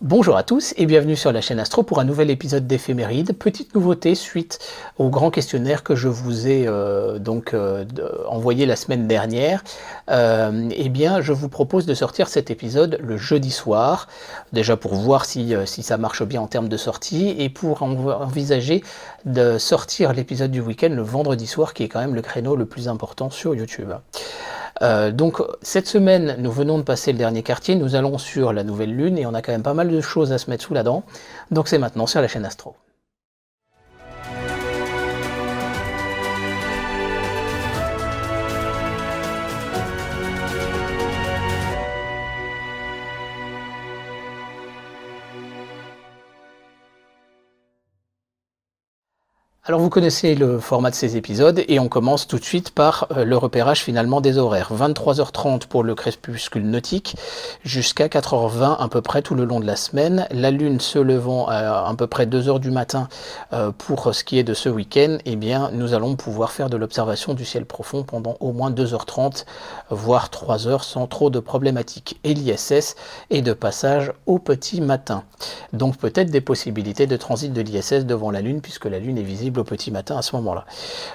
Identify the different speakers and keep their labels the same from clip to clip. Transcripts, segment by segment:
Speaker 1: Bonjour à tous et bienvenue sur la chaîne Astro pour un nouvel épisode d'Éphéméride. Petite nouveauté suite au grand questionnaire que je vous ai envoyé la semaine dernière. Eh bien, je vous propose de sortir cet épisode le jeudi soir, déjà pour voir si ça marche bien en termes de sortie et pour envisager de sortir l'épisode du week-end le vendredi soir qui est quand même le créneau le plus important sur YouTube. Donc cette semaine, nous venons de passer le dernier quartier, nous allons sur la nouvelle lune et on a quand même pas mal de choses à se mettre sous la dent. Donc c'est maintenant sur la chaîne Astro. Alors vous connaissez le format de ces épisodes et on commence tout de suite par le repérage finalement des horaires. 23h30 pour le crépuscule nautique jusqu'à 4h20 à peu près tout le long de la semaine. La lune se levant à peu près 2h du matin pour ce qui est de ce week-end, eh bien nous allons pouvoir faire de l'observation du ciel profond pendant au moins 2h30 voire 3h sans trop de problématiques. Et l'ISS est de passage au petit matin. Donc peut-être des possibilités de transit de l'ISS devant la lune puisque la lune est visible au petit matin à ce moment-là.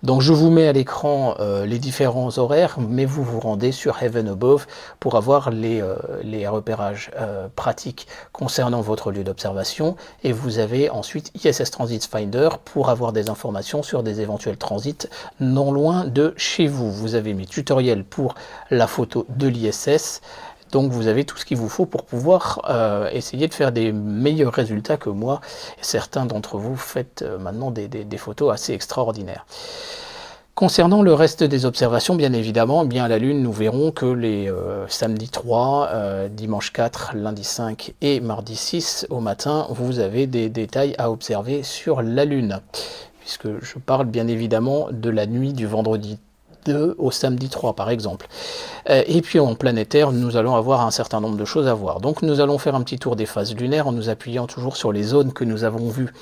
Speaker 1: Donc je vous mets à l'écran les différents horaires, mais vous vous rendez sur Heaven Above pour avoir les repérages pratiques concernant votre lieu d'observation et vous avez ensuite ISS Transit Finder pour avoir des informations sur des éventuels transits non loin de chez vous. Vous avez mes tutoriels pour la photo de l'ISS. Donc vous avez tout ce qu'il vous faut pour pouvoir essayer de faire des meilleurs résultats que moi. Et certains d'entre vous faites maintenant des photos assez extraordinaires. Concernant le reste des observations, bien évidemment, bien à la Lune, nous verrons que les samedi 3, dimanche 4, lundi 5 et mardi 6 au matin, vous avez des détails à observer sur la Lune. Puisque je parle bien évidemment de la nuit du vendredi 2 au samedi 3 par exemple. Et puis en planétaire, nous allons avoir un certain nombre de choses à voir. Donc nous allons faire un petit tour des phases lunaires en nous appuyant toujours sur les zones que nous avons vues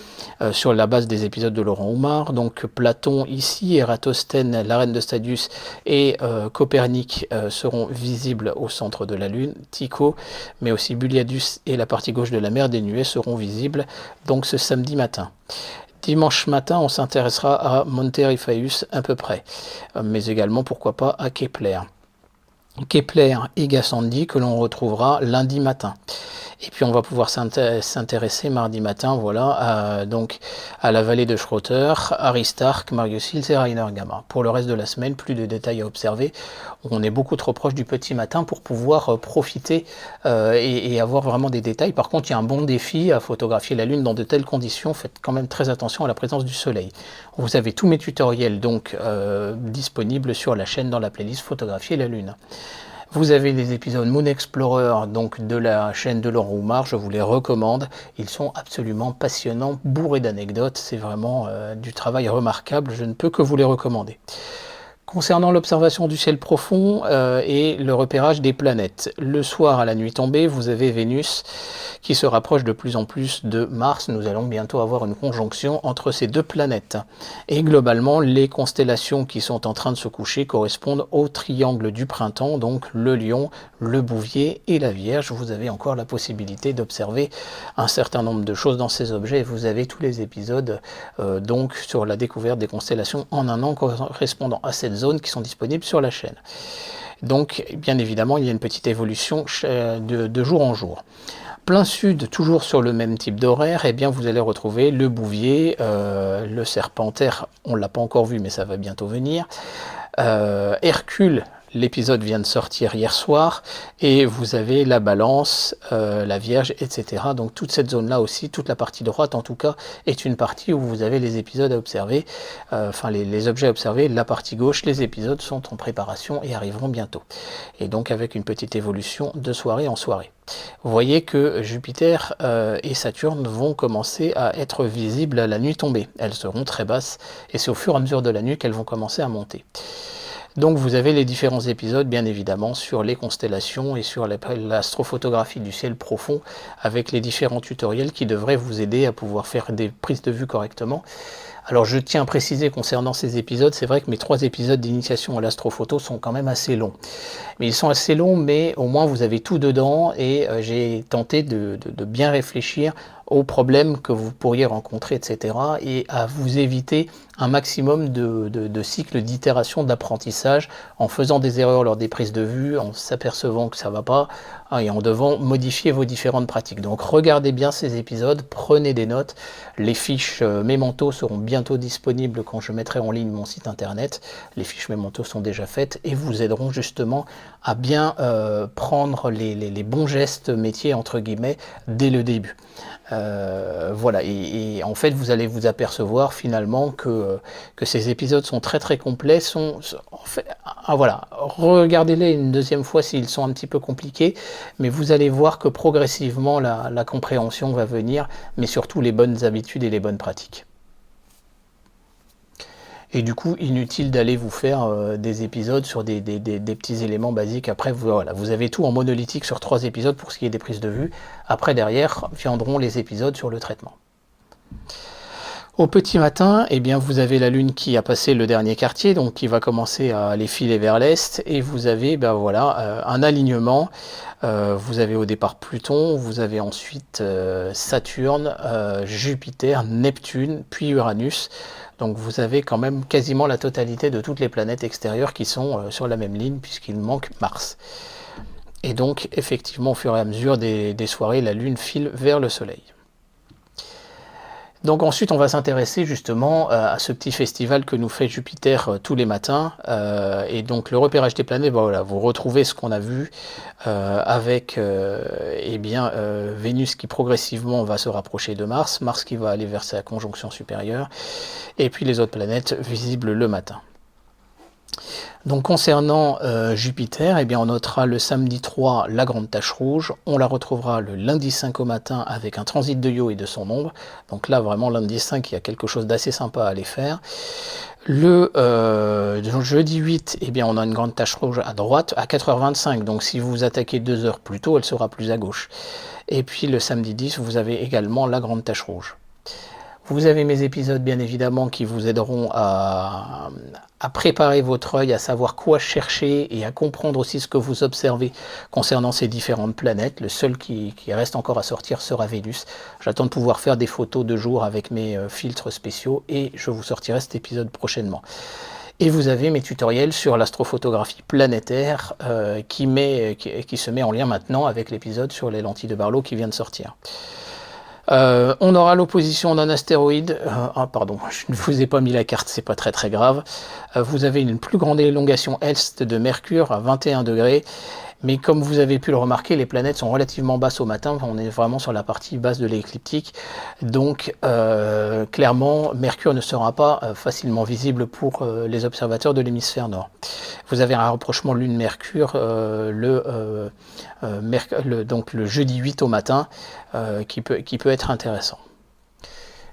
Speaker 1: sur la base des épisodes de Laurent Oumar. Donc Platon ici, Ératosthène, la reine de Stadius et Copernic seront visibles au centre de la Lune. Tycho, mais aussi Bulliadus et la partie gauche de la mer des Nuées seront visibles donc ce samedi matin. Dimanche matin, on s'intéressera à Monterifeus à peu près, mais également, pourquoi pas, à Kepler. Kepler et Gassendi que l'on retrouvera lundi matin. Et puis on va pouvoir s'intéresser mardi matin, voilà, donc à la vallée de Schroeter, Aristarque, Marius Hills et Rainer Gamma. Pour le reste de la semaine, plus de détails à observer. On est beaucoup trop proche du petit matin pour pouvoir profiter et avoir vraiment des détails. Par contre, il y a un bon défi à photographier la Lune dans de telles conditions. Faites quand même très attention à la présence du soleil. Vous avez tous mes tutoriels donc disponibles sur la chaîne dans la playlist Photographier la Lune. Vous avez les épisodes Moon Explorer donc de la chaîne de Laurent Oumar, je vous les recommande. Ils sont absolument passionnants, bourrés d'anecdotes. C'est vraiment du travail remarquable, je ne peux que vous les recommander. Concernant l'observation du ciel profond et le repérage des planètes, le soir à la nuit tombée, vous avez Vénus qui se rapproche de plus en plus de Mars. Nous allons bientôt avoir une conjonction entre ces deux planètes. Et globalement, les constellations qui sont en train de se coucher correspondent au triangle du printemps, donc le Lion, le Bouvier et la Vierge. Vous avez encore la possibilité d'observer un certain nombre de choses dans ces objets. Vous avez tous les épisodes donc sur la découverte des constellations en un an correspondant à cette zone qui sont disponibles sur la chaîne. Donc bien évidemment il y a une petite évolution de jour en jour. Plein sud, toujours sur le même type d'horaire, eh bien vous allez retrouver le Bouvier, le Serpentaire, on ne l'a pas encore vu mais ça va bientôt venir, Hercule. L'épisode vient de sortir hier soir et vous avez la Balance, la Vierge, etc. Donc toute cette zone-là aussi, toute la partie droite en tout cas, est une partie où vous avez les épisodes à observer, enfin les objets à observer. La partie gauche, les épisodes sont en préparation et arriveront bientôt. Et donc avec une petite évolution de soirée en soirée. Vous voyez que Jupiter et Saturne vont commencer à être visibles à la nuit tombée. Elles seront très basses et c'est au fur et à mesure de la nuit qu'elles vont commencer à monter. Donc vous avez les différents épisodes bien évidemment sur les constellations et sur l'astrophotographie du ciel profond avec les différents tutoriels qui devraient vous aider à pouvoir faire des prises de vue correctement Alors je tiens à préciser concernant ces épisodes, c'est vrai que mes 3 épisodes d'initiation à l'astrophoto sont quand même assez longs. Mais ils sont assez longs, mais au moins vous avez tout dedans et j'ai tenté de bien réfléchir aux problèmes que vous pourriez rencontrer, etc. et à vous éviter un maximum de cycles d'itération d'apprentissage en faisant des erreurs lors des prises de vue, en s'apercevant que ça ne va pas et en devant modifier vos différentes pratiques. Donc regardez bien ces épisodes, prenez des notes. Les fiches Memento seront bientôt disponibles quand je mettrai en ligne mon site internet. Les fiches Memento sont déjà faites et vous aideront justement à bien prendre les bons gestes métiers entre guillemets dès le début. Voilà, et en fait vous allez vous apercevoir finalement que ces épisodes sont très très complets, en fait, voilà, regardez-les une deuxième fois s'ils sont un petit peu compliqués, mais vous allez voir que progressivement la compréhension va venir, mais surtout les bonnes habitudes et les bonnes pratiques. Et du coup, inutile d'aller vous faire des épisodes sur des petits éléments basiques. Après, voilà, vous avez tout en monolithique sur 3 épisodes pour ce qui est des prises de vue. Après, derrière, viendront les épisodes sur le traitement. Au petit matin, eh bien, vous avez la Lune qui a passé le dernier quartier, donc qui va commencer à aller filer vers l'Est. Et vous avez voilà, un alignement. Vous avez au départ Pluton, vous avez ensuite Saturne, Jupiter, Neptune, puis Uranus. Donc vous avez quand même quasiment la totalité de toutes les planètes extérieures qui sont sur la même ligne, puisqu'il manque Mars. Et donc effectivement au fur et à mesure des soirées, la Lune file vers le Soleil. Donc ensuite on va s'intéresser justement à ce petit festival que nous fait Jupiter tous les matins, et donc le repérage des planètes, voilà, vous retrouvez ce qu'on a vu avec Vénus qui progressivement va se rapprocher de Mars, Mars qui va aller vers sa conjonction supérieure, et puis les autres planètes visibles le matin. Donc concernant Jupiter, eh bien on notera le samedi 3 la grande tache rouge, on la retrouvera le lundi 5 au matin avec un transit de Io et de son ombre, donc là vraiment lundi 5 il y a quelque chose d'assez sympa à aller faire. Le jeudi 8, eh bien on a une grande tache rouge à droite à 4h25, donc si vous attaquez 2 heures plus tôt, elle sera plus à gauche. Et puis le samedi 10, vous avez également la grande tache rouge. Vous avez mes épisodes bien évidemment qui vous aideront à préparer votre œil, à savoir quoi chercher et à comprendre aussi ce que vous observez concernant ces différentes planètes. Le seul qui reste encore à sortir sera Vénus. J'attends de pouvoir faire des photos de jour avec mes filtres spéciaux et je vous sortirai cet épisode prochainement. Et vous avez mes tutoriels sur l'astrophotographie planétaire qui se met en lien maintenant avec l'épisode sur les lentilles de Barlow qui vient de sortir. On aura l'opposition d'un astéroïde. Pardon, je ne vous ai pas mis la carte, c'est pas très très grave. Vous avez une plus grande élongation est de Mercure à 21 degrés. Mais comme vous avez pu le remarquer, les planètes sont relativement basses au matin. On est vraiment sur la partie basse de l'écliptique. Donc clairement, Mercure ne sera pas facilement visible pour les observateurs de l'hémisphère nord. Vous avez un rapprochement Lune-Mercure donc le jeudi 8 au matin qui peut être intéressant.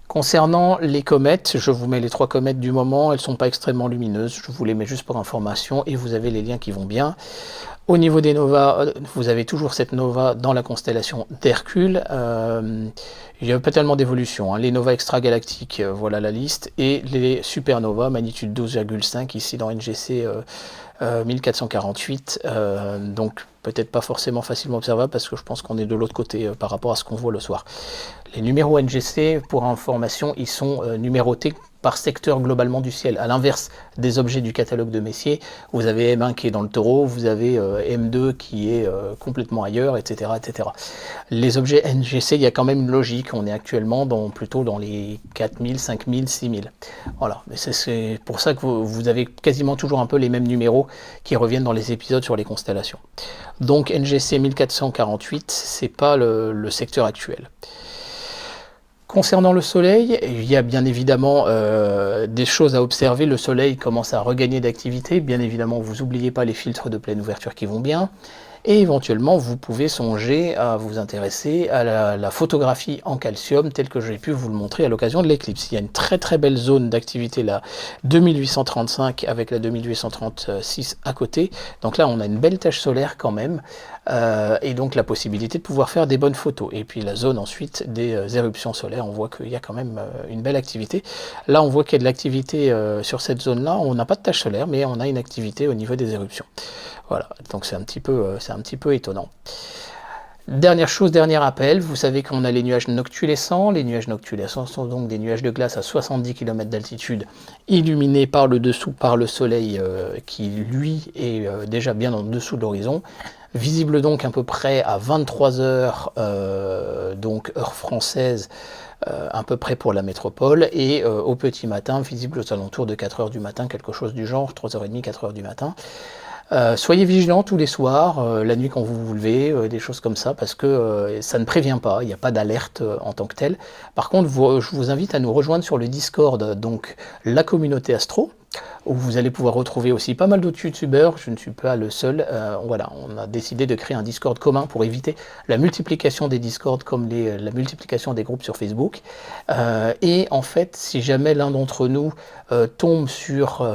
Speaker 1: Concernant les comètes, je vous mets les 3 comètes du moment, elles ne sont pas extrêmement lumineuses, je vous les mets juste pour information et vous avez les liens qui vont bien. Au niveau des novas, vous avez toujours cette nova dans la constellation d'Hercule. Il n'y a pas tellement d'évolution. Les novas extragalactiques, voilà la liste, et les supernovas, magnitude 12,5, ici dans NGC 1448, donc peut-être pas forcément facilement observable parce que je pense qu'on est de l'autre côté par rapport à ce qu'on voit le soir. Les numéros NGC, pour information, ils sont numérotés par secteur globalement du ciel. À l'inverse des objets du catalogue de Messier, vous avez M1 qui est dans le taureau, vous avez M2 qui est complètement ailleurs, etc., etc. Les objets NGC, il y a quand même une logique, on est actuellement plutôt dans les 4000, 5000, 6000. Voilà, mais c'est pour ça que vous avez quasiment toujours un peu les mêmes numéros qui reviennent dans les épisodes sur les constellations. Donc NGC 1448, c'est pas le secteur actuel. Concernant le Soleil, il y a bien évidemment des choses à observer. Le Soleil commence à regagner d'activité. Bien évidemment, vous n'oubliez pas les filtres de pleine ouverture qui vont bien. Et éventuellement, vous pouvez songer à vous intéresser à la photographie en calcium, telle que j'ai pu vous le montrer à l'occasion de l'éclipse. Il y a une très très belle zone d'activité, la 2835 avec la 2836 à côté. Donc là, on a une belle tache solaire quand même, et donc la possibilité de pouvoir faire des bonnes photos. Et puis la zone ensuite des éruptions solaires, on voit qu'il y a quand même une belle activité. Là, on voit qu'il y a de l'activité sur cette zone-là. On n'a pas de tache solaire, mais on a une activité au niveau des éruptions. Voilà, donc c'est un petit peu étonnant. Dernière chose, dernier rappel, vous savez qu'on a les nuages noctulescents. Les nuages noctulescents sont donc des nuages de glace à 70 km d'altitude, illuminés par le dessous par le soleil qui, lui, est déjà bien en dessous de l'horizon. Visible donc à peu près à 23 heures, donc heure française, à peu près pour la métropole, et au petit matin, visible aux alentours de 4 heures du matin, quelque chose du genre, 3h30, 4 heures du matin. Soyez vigilants tous les soirs, la nuit quand vous vous levez, des choses comme ça, parce que ça ne prévient pas, il n'y a pas d'alerte en tant que telle. Par contre, je vous invite à nous rejoindre sur le Discord, donc la communauté Astro, où vous allez pouvoir retrouver aussi pas mal d'autres youtubeurs, je ne suis pas le seul. Voilà, on a décidé de créer un Discord commun pour éviter la multiplication des Discords comme la multiplication des groupes sur Facebook. Et en fait, si jamais l'un d'entre nous tombe sur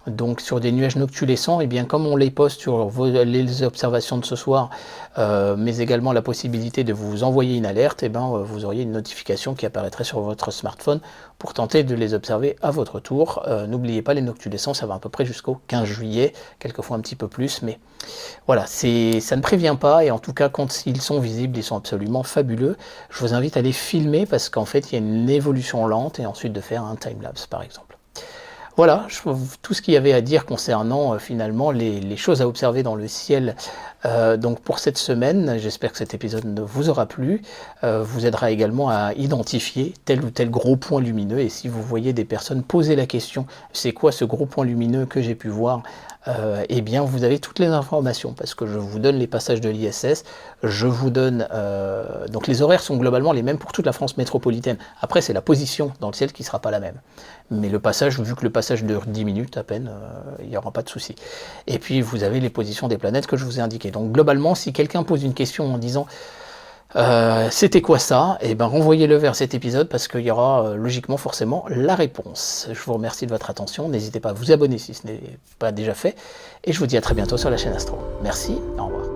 Speaker 1: des nuages noctulescents, et bien comme on les poste sur les observations de ce soir, mais également la possibilité de vous envoyer une alerte, et ben vous auriez une notification qui apparaîtrait sur votre smartphone pour tenter de les observer à votre tour. N'oubliez pas, les noctulescents, ça va à peu près jusqu'au 15 juillet, quelquefois un petit peu plus, mais voilà, ça ne prévient pas, et en tout cas, quand ils sont visibles, ils sont absolument fabuleux. Je vous invite à les filmer, parce qu'en fait, il y a une évolution lente, et ensuite de faire un timelapse, par exemple. Voilà, tout ce qu'il y avait à dire concernant finalement les choses à observer dans le ciel donc pour cette semaine. J'espère que cet épisode vous aura plu, vous aidera également à identifier tel ou tel gros point lumineux, et si vous voyez des personnes poser la question c'est quoi ce gros point lumineux que j'ai pu voir, eh bien vous avez toutes les informations, parce que je vous donne les passages de l'ISS, je vous donne donc les horaires sont globalement les mêmes pour toute la France métropolitaine. Après, c'est la position dans le ciel qui ne sera pas la même, mais le passage, vu que le passage dure 10 minutes à peine, il n'y aura pas de souci. Et puis vous avez les positions des planètes que je vous ai indiquées. Donc globalement, si quelqu'un pose une question en disant c'était quoi ça, et ben renvoyez-le vers cet épisode, parce qu'il y aura logiquement forcément la réponse. Je vous remercie de votre attention, n'hésitez pas à vous abonner si ce n'est pas déjà fait, et je vous dis à très bientôt sur la chaîne Astro. Merci, au revoir.